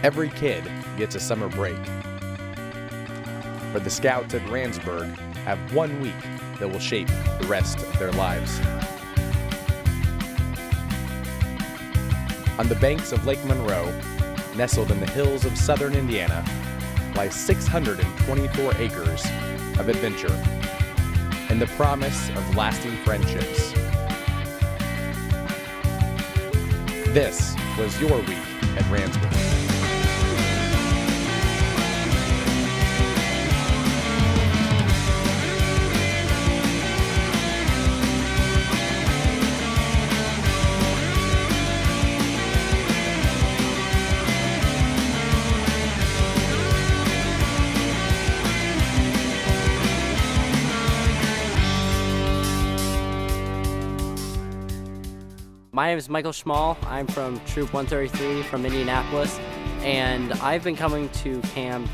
Every kid gets a summer break. But the Scouts at Ransburg have 1 week that will shape the rest of their lives. On the banks of Lake Monroe, nestled in the hills of southern Indiana, lies 624 acres of adventure and the promise of lasting friendships. This was your week at Ransburg. My name is Michael Schmall. I'm from Troop 133 from Indianapolis, and I've been coming to camp.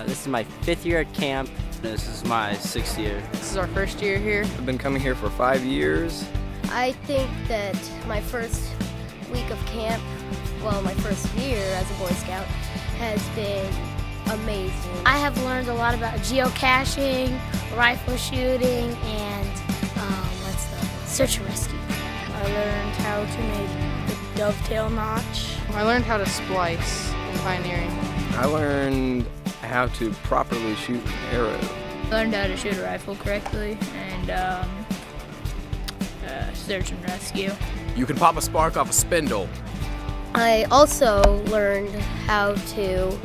This is my 5th year at camp. This is my 6th year. This is our 1st year here. I've been coming here for 5 years. I think that my first week of camp, well, my first year as a Boy Scout, has been amazing. I have learned a lot about geocaching, rifle shooting, and search and rescue. I learned how to make the dovetail notch. I learned how to splice in pioneering. I learned how to properly shoot an arrow. I learned how to shoot a rifle correctly and search and rescue. You can pop a spark off a spindle. I also learned how to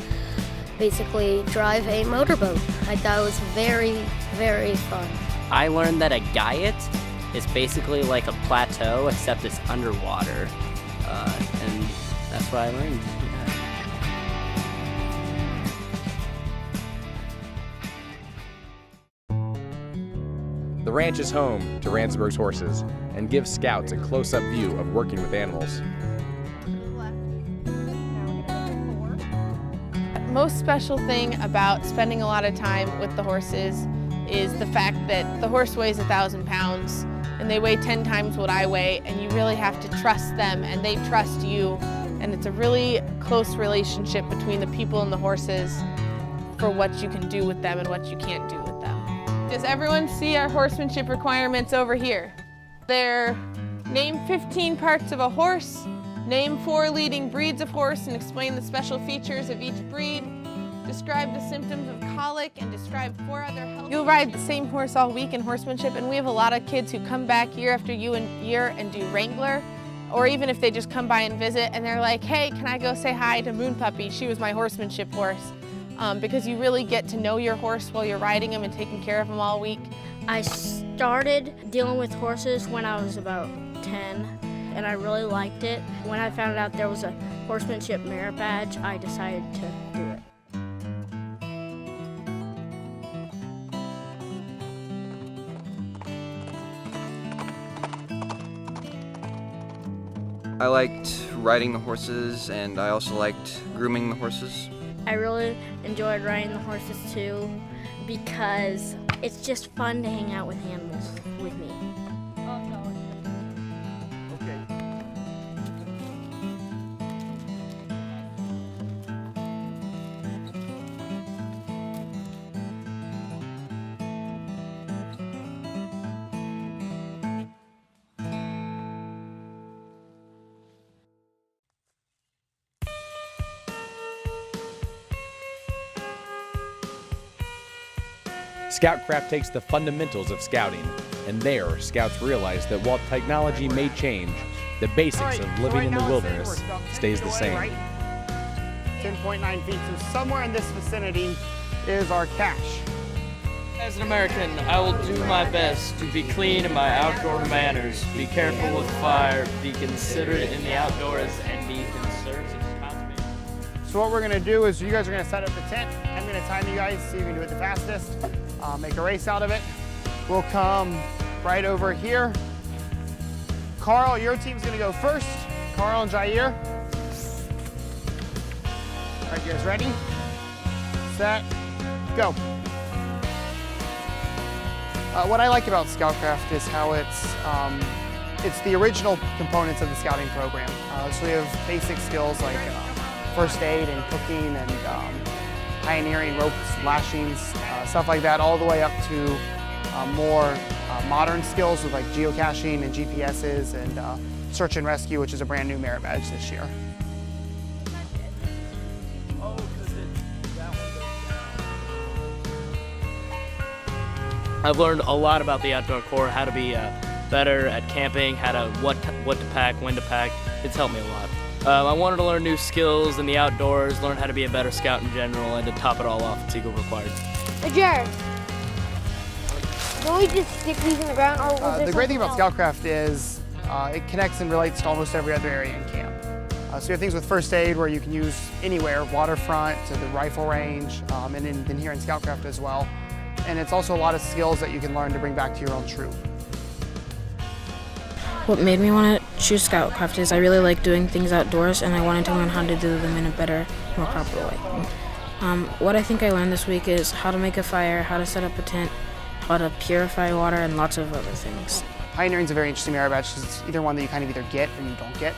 basically drive a motorboat. I thought it was very, very fun. I learned that a guyot is basically like a plateau, except it's underwater, and that's what I learned. Yeah. The ranch is home to Ransburg's horses and gives Scouts a close-up view of working with animals. Most special thing about spending a lot of time with the horses is the fact that the horse weighs 1,000 pounds and they weigh 10 times what I weigh, and you really have to trust them and they trust you, and it's a really close relationship between the people and the horses for what you can do with them and what you can't do with them. Does everyone see our horsemanship requirements over here? They're name 15 parts of a horse, name 4 leading breeds of horse and explain the special features of each breed, describe the symptoms of colic, and describe 4 other health. You'll ride the same horse all week in horsemanship, and we have a lot of kids who come back year after year and do Wrangler, or even if they just come by and visit and they're like, hey, can I go say hi to Moon Puppy? She was my horsemanship horse. Because you really get to know your horse while you're riding him and taking care of him all week. I started dealing with horses when I was about 10, and I really liked it. When I found out there was a horsemanship merit badge, I decided to do it. I liked riding the horses, and I also liked grooming the horses. I really enjoyed riding the horses too, because it's just fun to hang out with animals with me. Scoutcraft takes the fundamentals of scouting, and there, Scouts realize that while technology may change, the basics of living in the wilderness stays the same. 10.9 feet, so somewhere in this vicinity is our cache. As an American, I will do my best to be clean in my outdoor manners, be careful with fire, be considerate in the outdoors, and be conservative. So what we're gonna do is you guys are gonna set up the tent. I'm gonna time you guys, see if you can do it the fastest. Make a race out of it. We'll come right over here. Carl, your team's gonna go first. Carl and Jair. All right, you guys ready? Set, go. What I like about Scoutcraft is how it's the original components of the scouting program. So we have basic skills like first aid and cooking and pioneering ropes, lashings, stuff like that, all the way up to more modern skills with like geocaching and GPSs and search and rescue, which is a brand new merit badge this year. I've learned a lot about the outdoor corps, how to be better at camping, what to pack, when to pack. It's helped me a lot. I wanted to learn new skills in the outdoors, learn how to be a better scout in general, and to top it all off, it's Eagle required. Hey, Jared. Don't we just stick these in the ground? Or was The great thing about Scoutcraft is it connects and relates to almost every other area in camp. So you have things with first aid where you can use anywhere, waterfront to the rifle range, and then here in Scoutcraft as well. And it's also a lot of skills that you can learn to bring back to your own troop. What made me want to choose Scoutcraft is I really like doing things outdoors, and I wanted to learn how to do them in a better, more proper way. What I think I learned this week is how to make a fire, how to set up a tent, how to purify water, and lots of other things. Pioneering's a very interesting merit badge because it's either one that you kind of either get or you don't get.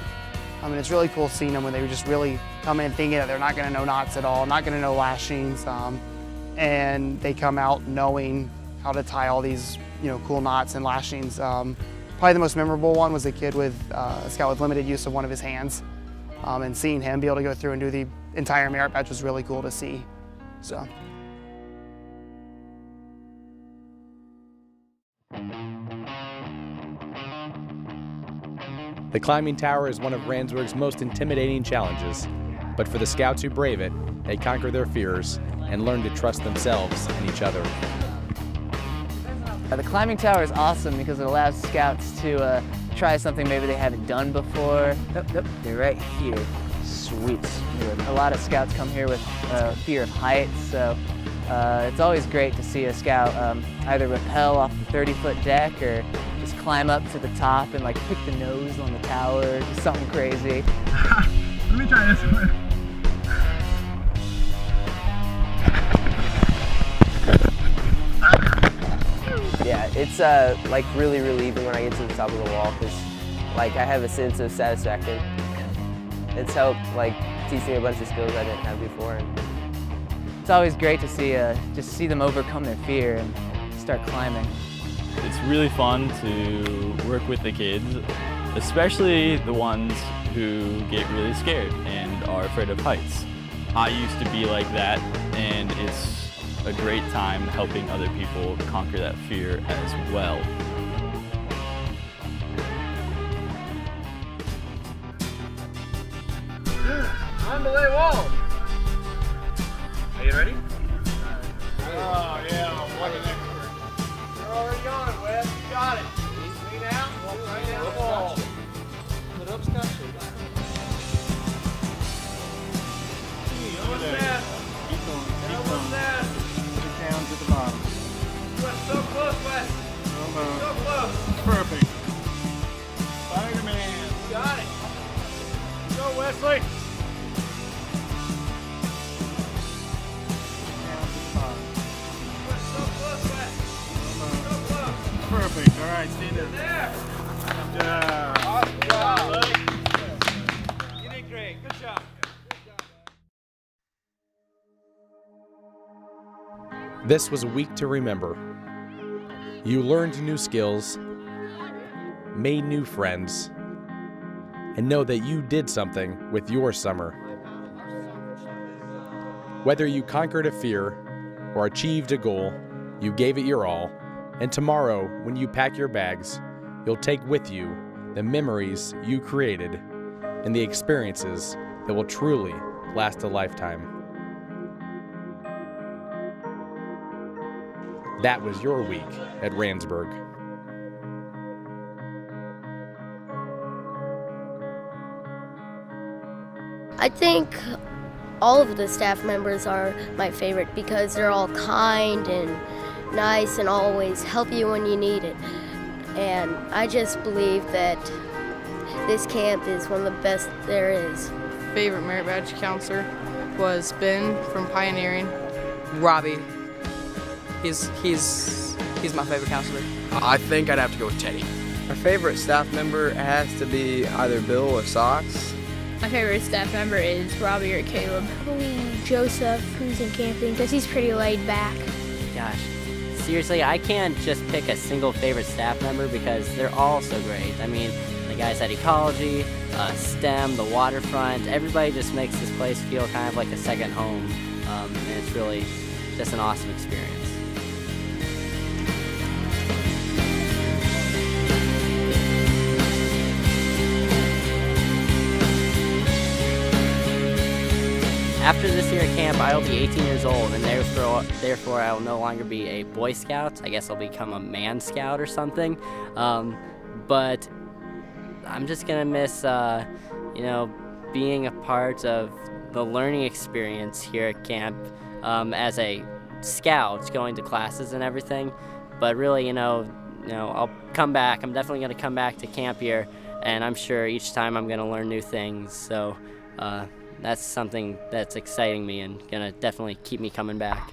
And it's really cool seeing them when they just really come in thinking that they're not going to know knots at all, not going to know lashings, and they come out knowing how to tie all these cool knots and lashings. Probably the most memorable one was a kid with a scout with limited use of one of his hands, and seeing him be able to go through and do the entire merit badge was really cool to see. So. The climbing tower is one of Ransburg's most intimidating challenges, but for the scouts who brave it, they conquer their fears and learn to trust themselves and each other. The climbing tower is awesome because it allows scouts to try something maybe they haven't done before. Nope, they're right here. Sweet. A lot of scouts come here with fear of heights, so it's always great to see a scout either rappel off the 30-foot deck or just climb up to the top and like pick the nose on the tower, just something crazy. Let me try this one. Yeah, it's like really relieving when I get to the top of the wall because like I have a sense of satisfaction. It's helped like teach me a bunch of skills I didn't have before. It's always great to see just see them overcome their fear and start climbing. It's really fun to work with the kids, especially the ones who get really scared and are afraid of heights. I used to be like that, and it's a great time helping other people conquer that fear as well. Unbelievable! Are you ready? Oh yeah, I'm looking expert. You're already on it, Wes. You got it. Lean out, walk right down the wall. Put up Scotch. Almost there. Keep going, keep Almost going. there. Put it down to the bottom. We're so close, Wes. Almost. So close. Perfect. Spider-Man. Got it. Go, Wesley. Down to the bottom. We're so close, Wes. Almost. So close. Perfect. All right, stand up. There. Good job. Awesome job, buddy. You did great. Good job. This was a week to remember. You learned new skills, made new friends, and know that you did something with your summer. Whether you conquered a fear or achieved a goal, you gave it your all, and tomorrow, when you pack your bags, you'll take with you the memories you created and the experiences that will truly last a lifetime. That was your week at Ransburg. I think all of the staff members are my favorite because they're all kind and nice and always help you when you need it. And I just believe that this camp is one of the best there is. Favorite merit badge counselor was Ben from Pioneering. Robbie. He's my favorite counselor. I think I'd have to go with Teddy. My favorite staff member has to be either Bill or Socks. My favorite staff member is Robbie or Caleb. Probably Joseph, who's in camping, because he's pretty laid back. Gosh, seriously, I can't just pick a single favorite staff member because they're all so great. I mean, the guys at ecology, STEM, the waterfront, everybody just makes this place feel kind of like a second home, and it's really just an awesome experience. After this year at camp, I will be 18 years old, and therefore I will no longer be a Boy Scout. I guess I'll become a Man Scout or something. But I'm just gonna miss, being a part of the learning experience here at camp as a scout, going to classes and everything. But really, I'll come back. I'm definitely gonna come back to camp here, and I'm sure each time I'm gonna learn new things. So. That's something that's exciting me and gonna definitely keep me coming back.